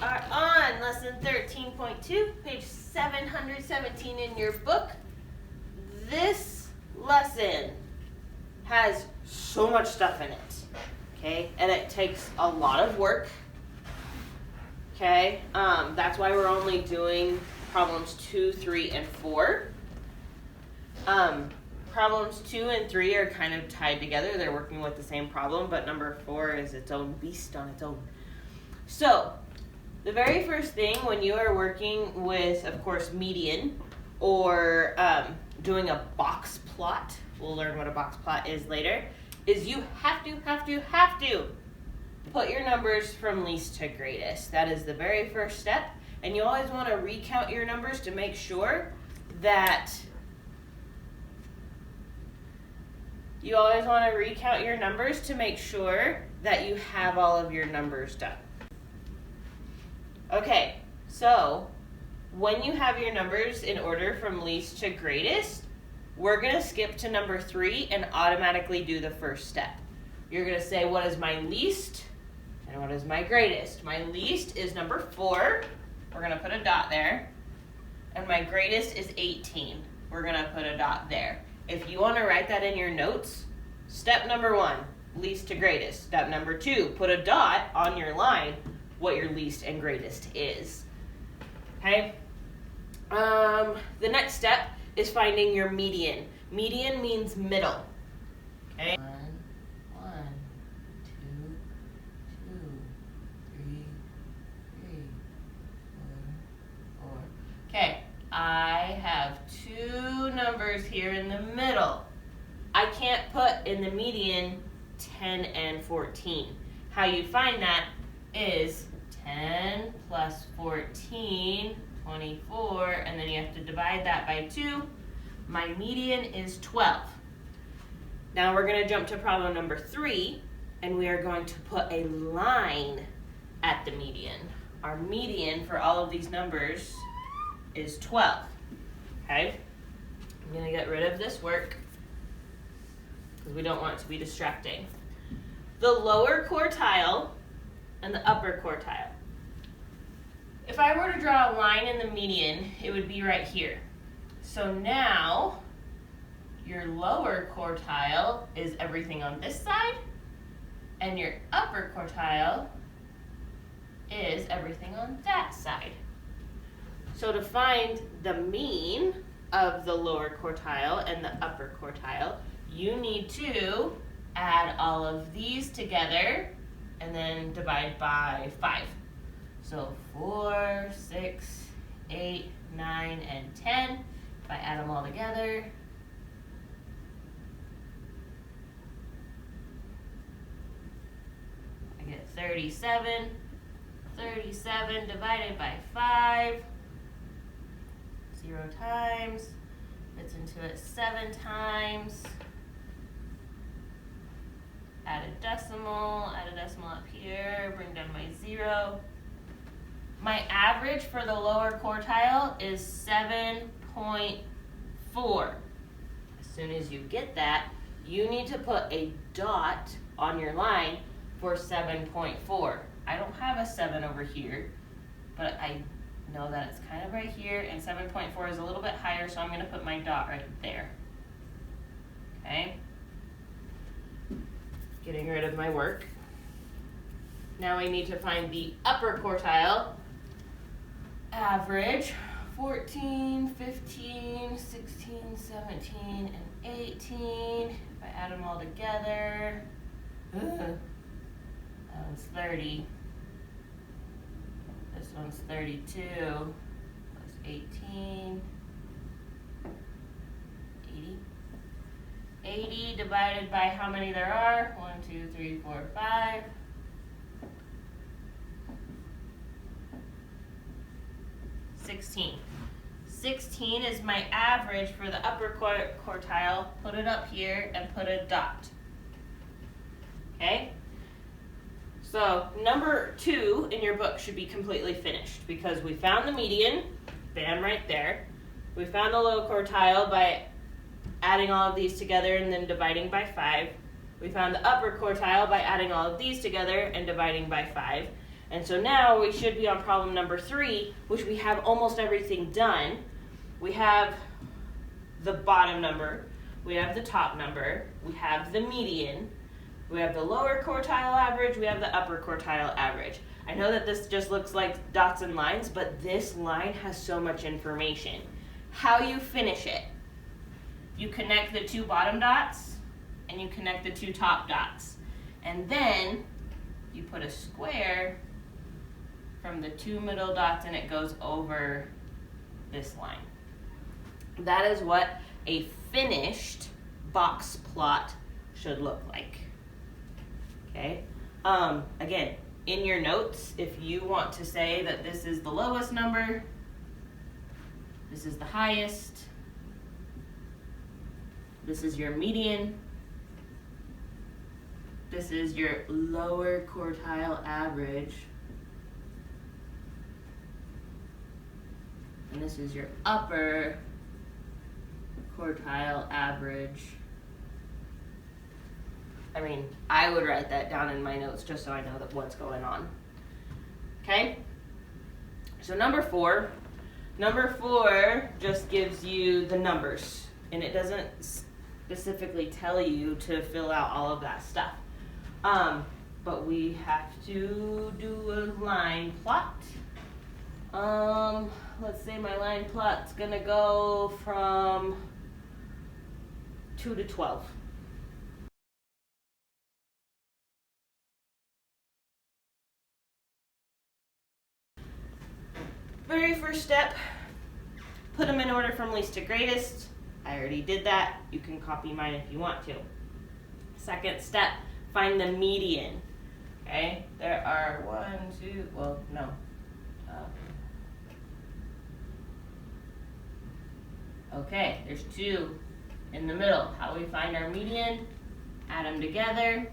are on lesson 13.2, page 717 in your book. This lesson has so much stuff in it, okay? And it takes a lot of work, okay? That's why we're only doing problems 2, 3, and 4. Problems 2 and 3 are kind of tied together. They're working with the same problem, but number 4 is its own beast on its own. So, the very first thing when you are working with, of course, median or doing a box plot, we'll learn what a box plot is later, is you have to put your numbers from least to greatest. That is the very first step, and you always want to recount your numbers to make sure that you have all of your numbers done. Okay, so when you have your numbers in order from least to greatest, we're going to skip to number 3 and automatically do the first step. You're going to say, what is my least and what is my greatest? My least is number 4. We're going to put a dot there. And my greatest is 18. We're going to put a dot there. If you want to write that in your notes, step number 1, least to greatest. Step number 2, put a dot on your line what your least and greatest is. Okay? The next step is finding your median. Median means middle. Okay? 1, 2, 3, 4. Okay, I have 2 numbers here in the middle. I can't put in the median 10 and 14. How you find that is 10 plus 14, 24, and then you have to divide that by 2. My median is 12. Now we're going to jump to problem number 3, and we are going to put a line at the median. Our median for all of these numbers is 12. Okay? I'm going to get rid of this work because we don't want it to be distracting. The lower quartile and the upper quartile. If I were to draw a line in the median, it would be right here. So now, your lower quartile is everything on this side, and your upper quartile is everything on that side. So to find the mean of the lower quartile and the upper quartile, you need to add all of these together and then divide by 5. So 4, 6, 8, 9, and 10. If I add them all together, I get 37. 37 divided by 5, 0 times, fits into it 7 times. Add a decimal up here, bring down my 0. My average for the lower quartile is 7.4. As soon as you get that, you need to put a dot on your line for 7.4. I don't have a 7 over here, but I know that it's kind of right here, and 7.4 is a little bit higher, so I'm going to put my dot right there. Okay? Getting rid of my work. Now I need to find the upper quartile. Average 14, 15, 16, 17, and 18. If I add them all together, that one's 30. This one's 32 plus 18. 80. 80 divided by how many there are? 1, 2, 3, 4, 5. 16. 16 is my average for the upper quartile. Put it up here and put a dot. Okay? So number 2 in your book should be completely finished because we found the median, bam, right there. We found the low quartile by adding all of these together and then dividing by 5. We found the upper quartile by adding all of these together and dividing by 5. And so now we should be on problem number 3, which we have almost everything done. We have the bottom number, we have the top number, we have the median, we have the lower quartile average, we have the upper quartile average. I know that this just looks like dots and lines, but this line has so much information. How you finish it: you connect the 2 bottom dots and you connect the 2 top dots. And then you put a square from the 2 middle dots and it goes over this line. That is what a finished box plot should look like. Okay? Again, in your notes, if you want to say that this is the lowest number, this is the highest, this is your median, this is your lower quartile average, and this is your upper quartile average. I mean, I would write that down in my notes just so I know that what's going on. Okay? So number 4 just gives you the numbers, and it doesn't specifically tell you to fill out all of that stuff. But we have to do a line plot. Let's say my line plot's gonna go from 2 to 12. Very first step, put them in order from least to greatest. I already did that. You can copy mine if you want to. Second step, find the median. Okay, there are 1, 2, well, no. Okay, there's 2 in the middle. How do we find our median? Add them together,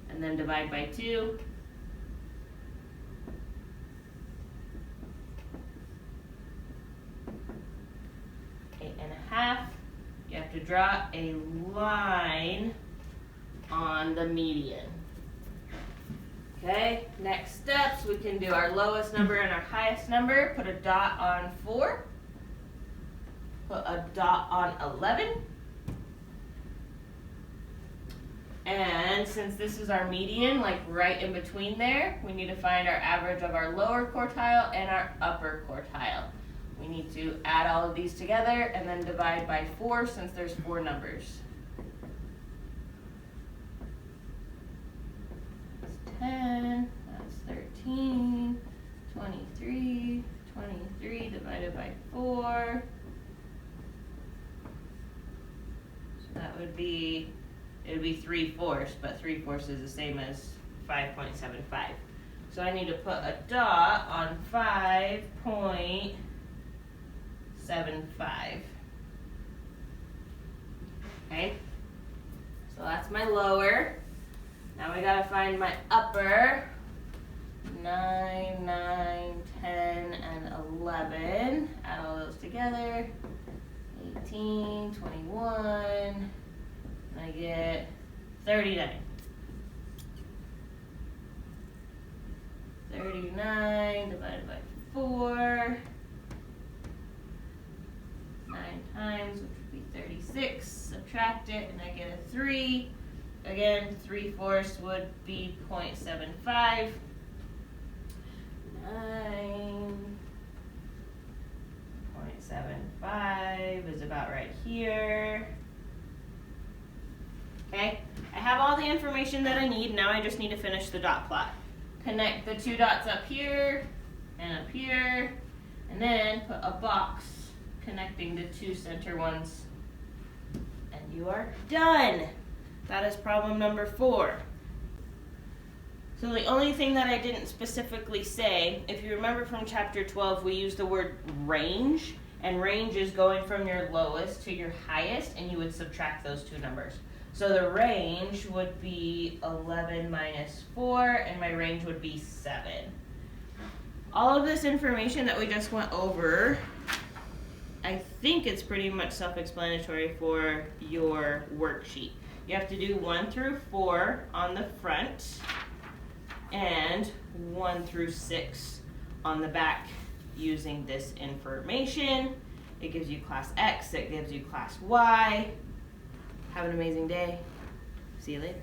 and then divide by 2. 8.5. You have to draw a line on the median. Okay, next steps, we can do our lowest number and our highest number. Put a dot on 4. Put a dot on 11. And since this is our median, like right in between there, we need to find our average of our lower quartile and our upper quartile. We need to add all of these together and then divide by 4 since there's 4 numbers. That's 10, that's 13, 23, 23 divided by 4. So that would be, it would be 3/4, but 3/4 is the same as 5.75. So I need to put a dot on 5.75. Okay, so that's my lower. Now we gotta find my upper. 9, 9, 10, and 11. Add all those together. 18, 21, and I get 39. 39 divided by 4. 9 times, which would be 36. Subtract it, and I get a 3. Again, 3/4 would be 0.75. 9.75 is about right here. Okay, I have all the information that I need. Now I just need to finish the dot plot. Connect the 2 dots up here, and then put a box connecting the 2 center ones, and you are done. That is problem number 4. So the only thing that I didn't specifically say, if you remember from chapter 12, we used the word range, and range is going from your lowest to your highest, and you would subtract those 2 numbers. So the range would be 11 minus 4, and my range would be 7. All of this information that we just went over, I think it's pretty much self-explanatory for your worksheet. You have to do 1 through 4 on the front and 1 through 6 on the back using this information. It gives you class X, it gives you class Y. Have an amazing day. See you later.